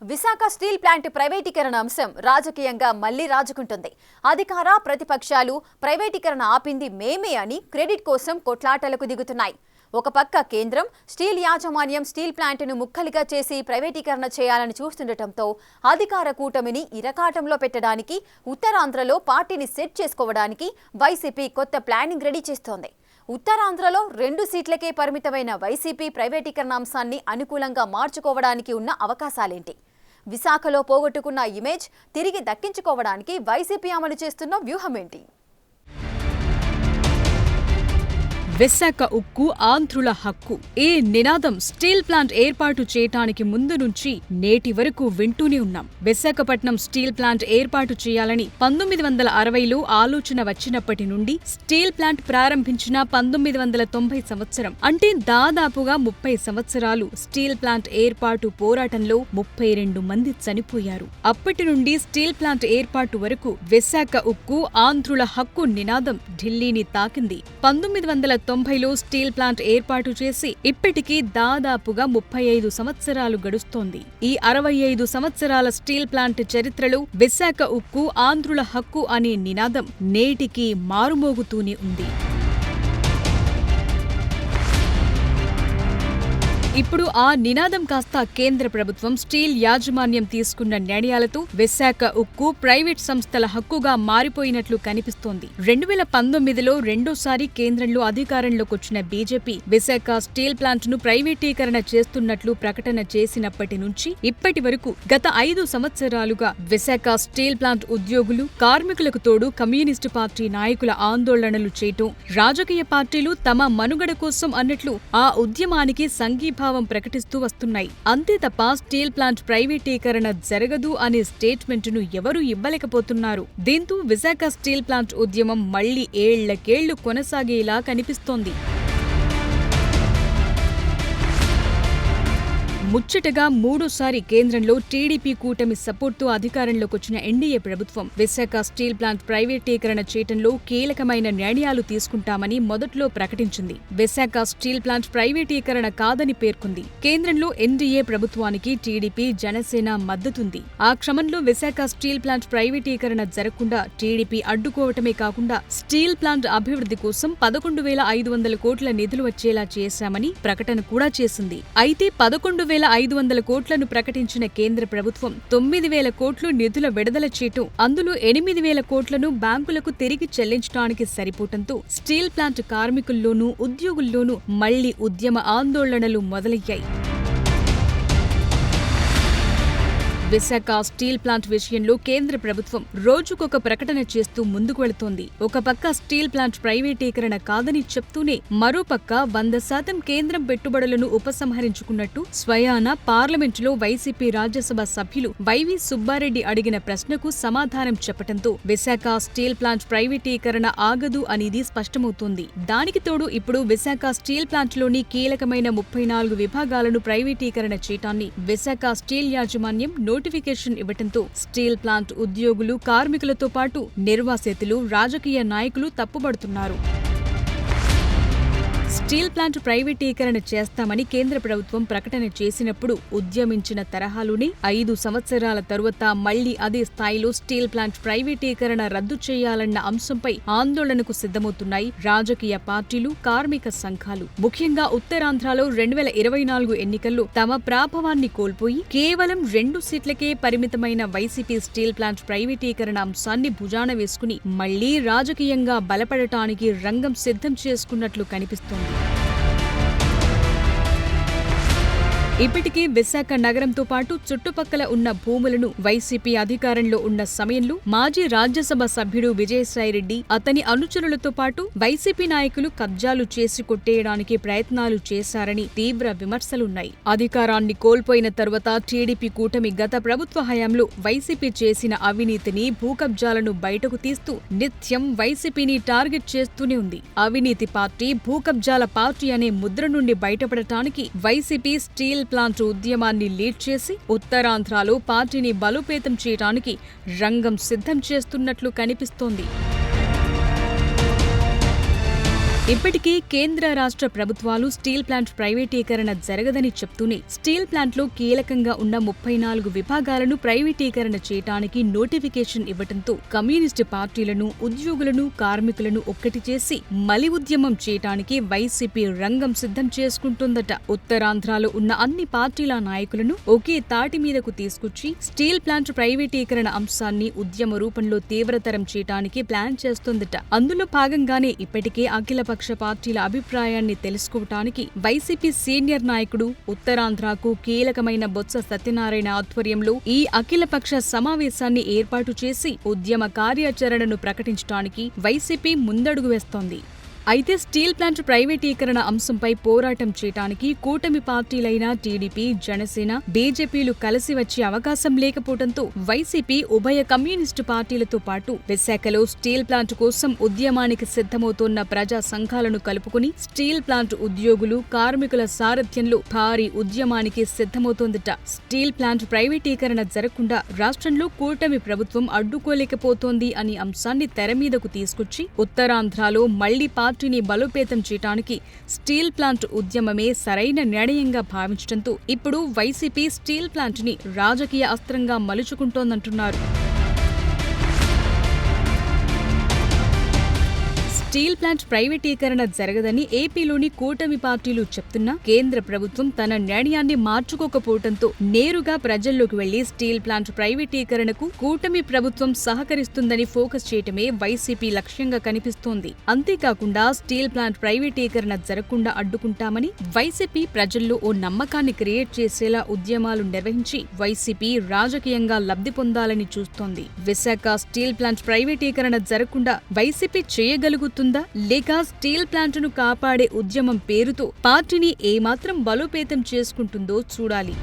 Visakha steel plant ప్రైవేటీకరణ అంశం రాజకీయంగా మళ్లీ రాజుకుంటుంది. అధికార ప్రతిపక్షాలు ప్రైవేటీకరణ ఆపింది మేమే అని క్రెడిట్ కోసం కొట్లాటలకు దిగుతున్నాయి. ఒక పక్క కేంద్రం స్టీల్ యాజమాన్యం స్టీల్ ప్లాంట్ను ముక్కలుగా చేసి ప్రైవేటీకరణ చేయాలని చూస్తుండటంతో అధికార కూటమిని ఇరకాటంలో పెట్టడానికి ఉత్తరాంధ్రలో పార్టీని సెట్ చేసుకోవడానికి వైసీపీ కొత్త ప్లానింగ్ రెడీ చేస్తోంది. ఉత్తరాంధ్రలో 2 సీట్లకే పరిమితమైన వైసీపీ ప్రైవేటీకరణ అంశాన్ని అనుకూలంగా మార్చుకోవడానికి ఉన్న అవకాశాలేంటి? విశాఖలో పోగొట్టుకున్న ఇమేజ్ తిరిగి దక్కించుకోవడానికి వైసీపీ అమలు చేస్తున్న వ్యూహమేంటి? విశాఖ ఉక్కు ఆంధ్రుల హక్కు ఈ నినాదం స్టీల్ ప్లాంట్ ఏర్పాటు చేయటానికి ముందు నుంచి నేటి వరకు వింటూనే ఉన్నాం. విశాఖపట్నం స్టీల్ ప్లాంట్ ఏర్పాటు చేయాలని 1960లో ఆలోచన వచ్చినప్పటి నుండి స్టీల్ ప్లాంట్ ప్రారంభించిన 1990 సంవత్సరం అంటే దాదాపుగా 30 సంవత్సరాలు స్టీల్ ప్లాంట్ ఏర్పాటు పోరాటంలో 32 మంది చనిపోయారు. అప్పటి నుండి స్టీల్ ప్లాంట్ ఏర్పాటు వరకు విశాఖ ఉక్కు ఆంధ్రుల హక్కు నినాదం ఢిల్లీని తాకింది. 1990లో స్టీల్ ప్లాంట్ ఏర్పాటు చేసి ఇప్పటికీ దాదాపుగా 35 సంవత్సరాలు గడుస్తోంది. ఈ 65 సంవత్సరాల స్టీల్ ప్లాంట్ చరిత్రలో విశాఖ ఉక్కు ఆంధ్రుల హక్కు అనే నినాదం నేటికి మారుమోగుతూనే ఉంది. ఇప్పుడు ఆ నినాదం కాస్త కేంద్ర ప్రభుత్వం స్టీల్ యాజమాన్యం తీసుకున్న నిర్ణయాలతో విశాఖ ఉక్కు ప్రైవేట్ సంస్థల హక్కుగా మారిపోయినట్లు కనిపిస్తోంది. 2019లో రెండోసారి కేంద్రంలో అధికారంలోకొచ్చిన బీజేపీ విశాఖ స్టీల్ ప్లాంట్ ను ప్రైవేటీకరణ చేస్తున్నట్లు ప్రకటన చేసినప్పటి నుంచి ఇప్పటి వరకు గత 5 సంవత్సరాలుగా విశాఖ స్టీల్ ప్లాంట్ ఉద్యోగులు, కార్మికులకు తోడు కమ్యూనిస్టు పార్టీ నాయకుల ఆందోళనలు చేయటం, రాజకీయ పార్టీలు తమ మనుగడ కోసం అన్నట్లు ఆ ఉద్యమానికి సంఘీభావం ప్రకటిస్తూ వస్తున్నాయి. అంతే తప్ప స్టీల్ ప్లాంట్ ప్రైవేటీకరణ జరగదు అనే స్టేట్మెంట్ను ఎవరూ ఇవ్వలేకపోతున్నారు. దీంతో విశాఖ స్టీల్ ప్లాంట్ ఉద్యమం మళ్లీ ఏళ్లకేళ్లు కొనసాగేలా కనిపిస్తోంది. ముచ్చటగా మూడోసారి కేంద్రంలో టీడీపీ కూటమి సపోర్ట్తో అధికారంలోకొచ్చిన ఎన్డీఏ ప్రభుత్వం విశాఖ స్టీల్ ప్లాంట్ ప్రైవేటీకరణ చేయటంలో కీలకమైన నిర్ణయాలు తీసుకుంటామని మొదట్లో ప్రకటించింది. విశాఖ స్టీల్ ప్లాంట్ ప్రైవేటీకరణ కాదని పేర్కొంది. కేంద్రంలో ఎన్డీఏ ప్రభుత్వానికి టీడీపీ, జనసేన మద్దతుంది. ఆ క్రమంలో విశాఖ స్టీల్ ప్లాంట్ ప్రైవేటీకరణ జరగకుండా టీడీపీ అడ్డుకోవటమే కాకుండా స్టీల్ ప్లాంట్ అభివృద్ధి కోసం 11,500 కోట్ల నిధులు వచ్చేలా చేశామని ప్రకటన కూడా చేసింది. అయితే 11,500 కోట్లను ప్రకటించిన కేంద్ర ప్రభుత్వం 9,000 కోట్లు నిధుల విడుదల చేయటం, అందులో 8,000 కోట్లను బ్యాంకులకు తిరిగి చెల్లించడానికి సరిపోవటంతో స్టీల్ ప్లాంట్ కార్మికుల్లోనూ, ఉద్యోగుల్లోనూ మళ్లీ ఉద్యమ ఆందోళనలు మొదలయ్యాయి. విశాఖ స్టీల్ ప్లాంట్ విషయంలో కేంద్ర ప్రభుత్వం రోజుకొక ప్రకటన చేస్తూ ముందుకు వెళుతోంది. ఒక పక్క స్టీల్ ప్లాంట్ ప్రైవేటీకరణ కాదని చెప్తూనే మరోపక్క 100% కేంద్రం పెట్టుబడులను ఉపసంహరించుకున్నట్టు స్వయాన పార్లమెంటులో వైసీపీ రాజ్యసభ సభ్యులు వైవి సుబ్బారెడ్డి అడిగిన ప్రశ్నకు సమాధానం చెప్పడంతో విశాఖ స్టీల్ ప్లాంట్ ప్రైవేటీకరణ ఆగదు అనేది స్పష్టమవుతోంది. దానికి తోడు ఇప్పుడు విశాఖ స్టీల్ ప్లాంట్లోని కీలకమైన 34 విభాగాలను ప్రైవేటీకరణ చేయటాన్ని విశాఖ స్టీల్ యాజమాన్యం నోటిఫికేషన్ ఇవ్వటంతో స్టీల్ ప్లాంట్ ఉద్యోగులు, కార్మికులతో పాటు నిర్వాసితులు, రాజకీయ నాయకులు తప్పుబడుతున్నారు. స్టీల్ ప్లాంట్ ప్రైవేటీకరణ చేస్తామని కేంద్ర ప్రభుత్వం ప్రకటన చేసినప్పుడు ఉద్యమించిన తరహాలోనే 5 సంవత్సరాల తరువాత మళ్లీ అదే స్థాయిలో స్టీల్ ప్లాంట్ ప్రైవేటీకరణ రద్దు చేయాలన్న అంశంపై ఆందోళనకు సిద్ధమవుతున్నాయి రాజకీయ పార్టీలు, కార్మిక సంఘాలు. ముఖ్యంగా ఉత్తరాంధ్రలో 2024 ఎన్నికల్లో తమ ప్రాభవాన్ని కోల్పోయి కేవలం 2 సీట్లకే పరిమితమైన వైసీపీ స్టీల్ ప్లాంట్ ప్రైవేటీకరణ అంశాన్ని భుజాన వేసుకుని మళ్లీ రాజకీయంగా బలపడటానికి రంగం సిద్ధం చేసుకున్నట్లు కనిపిస్తోంది. ఇప్పటికే విశాఖ నగరంతో పాటు చుట్టుపక్కల ఉన్న భూములను వైసీపీ అధికారంలో ఉన్న సమయంలో మాజీ రాజ్యసభ సభ్యుడు విజయసాయిరెడ్డి, అతని అనుచరులతో పాటు వైసీపీ నాయకులు కబ్జాలు చేసి కొట్టేయడానికి ప్రయత్నాలు చేశారని తీవ్ర విమర్శలున్నాయి. అధికారాన్ని కోల్పోయిన తరువాత టీడీపీ కూటమి గత ప్రభుత్వ హయాంలో వైసీపీ చేసిన అవినీతిని, భూకబ్జాలను బయటకు తీస్తూ నిత్యం వైసీపీని టార్గెట్ చేస్తూనే ఉంది. అవినీతి పార్టీ, భూకబ్జాల పార్టీ అనే ముద్ర నుండి బయటపడటానికి వైసీపీ స్టీల్ ప్లాంట్ ఉద్యమాన్ని లీడ్ చేసి ఉత్తరాంధ్రలో పార్టీని బలోపేతం చేయడానికి రంగం సిద్ధం చేస్తున్నట్లు కనిపిస్తోంది. ఇప్పటికే కేంద్ర రాష్ట్ర ప్రభుత్వాలు స్టీల్ ప్లాంట్ ప్రైవేటీకరణ జరగదని చెప్తూనే స్టీల్ ప్లాంట్లో కీలకంగా ఉన్న 34 విభాగాలను ప్రైవేటీకరణ చేయడానికి నోటిఫికేషన్ ఇవ్వడంతో కమ్యూనిస్టు పార్టీలను, ఉద్యోగులను, కార్మికులను ఒక్కటి చేసి మలి ఉద్యమం చేయడానికి వైసీపీ రంగం సిద్ధం చేసుకుంటుందట. ఉత్తరాంధ్రలో ఉన్న అన్ని పార్టీల నాయకులను ఒకే తాటి మీదకు తీసుకొచ్చి స్టీల్ ప్లాంట్ ప్రైవేటీకరణ అంశాన్ని ఉద్యమ రూపంలో తీవ్రతరం చేయడానికి ప్లాన్ చేస్తోందట. అందులో భాగంగానే ఇప్పటికే అఖిలపక్ష పార్టీల అభిప్రాయాన్ని తెలుసుకోవటానికి వైసీపీ సీనియర్ నాయకుడు, ఉత్తరాంధ్రకు కీలకమైన బొత్స సత్యనారాయణ ఆధ్వర్యంలో ఈ అఖిలపక్ష సమావేశాన్ని ఏర్పాటు చేసి ఉద్యమ కార్యాచరణను ప్రకటించడానికి వైసీపీ ముందడుగు వేస్తోంది. అయితే స్టీల్ ప్లాంట్ ప్రైవేటీకరణ అంశంపై పోరాటం చేయడానికి కూటమి పార్టీలైన టీడీపీ, జనసేన, బీజేపీలు కలిసి వచ్చే అవకాశం లేకపోవడంతో వైసీపీ ఉభయ కమ్యూనిస్టు పార్టీలతో పాటు విశాఖలో స్టీల్ ప్లాంట్ కోసం ఉద్యమానికి సిద్ధమవుతోన్న ప్రజా సంఘాలను కలుపుకుని స్టీల్ ప్లాంట్ ఉద్యోగులు, కార్మికుల సారథ్యంలో భారీ ఉద్యమానికి సిద్ధమవుతోందట. స్టీల్ ప్లాంట్ ప్రైవేటీకరణ జరగకుండా రాష్ట్రంలో కూటమి ప్రభుత్వం అడ్డుకోలేకపోతోంది అనే అంశాన్ని తెరమీదకు తీసుకొచ్చి ఉత్తరాంధ్రలో మళ్లీ పార్టీని బలోపేతం చేయడానికి స్టీల్ ప్లాంట్ ఉద్యమమే సరైన నిర్ణయంగా భావించడంతో ఇప్పుడు వైసీపీ స్టీల్ ప్లాంట్ ని రాజకీయ అస్త్రంగా మలుచుకుంటోందంటున్నారు. స్టీల్ ప్లాంట్ ప్రైవేటీకరణ జరగదని ఏపీలోని కూటమి పార్టీలు చెప్తున్నా కేంద్ర ప్రభుత్వం తన నిర్ణయాన్ని మార్చుకోకపోవడంతో నేరుగా ప్రజల్లోకి వెళ్లి స్టీల్ ప్లాంట్ ప్రైవేటీకరణకు కూటమి ప్రభుత్వం సహకరిస్తుందని ఫోకస్ చేయటమే వైసీపీ లక్ష్యంగా కనిపిస్తోంది. అంతేకాకుండా స్టీల్ ప్లాంట్ ప్రైవేటీకరణ జరగకుండా అడ్డుకుంటామని వైసీపీ ప్రజల్లో ఓ నమ్మకాన్ని క్రియేట్ చేసేలా ఉద్యమాలు నిర్వహించి వైసీపీ రాజకీయంగా లబ్ధి పొందాలని చూస్తోంది. విశాఖ స్టీల్ ప్లాంట్ ప్రైవేటీకరణ జరగకుండా వైసీపీ చేయగలుగుతుంది లేక స్టీల్ ప్లాంట్ను కాపాడే ఉద్యమం పేరుతో పార్టీని ఏమాత్రం బలోపేతం చేసుకుంటుందో చూడాలి.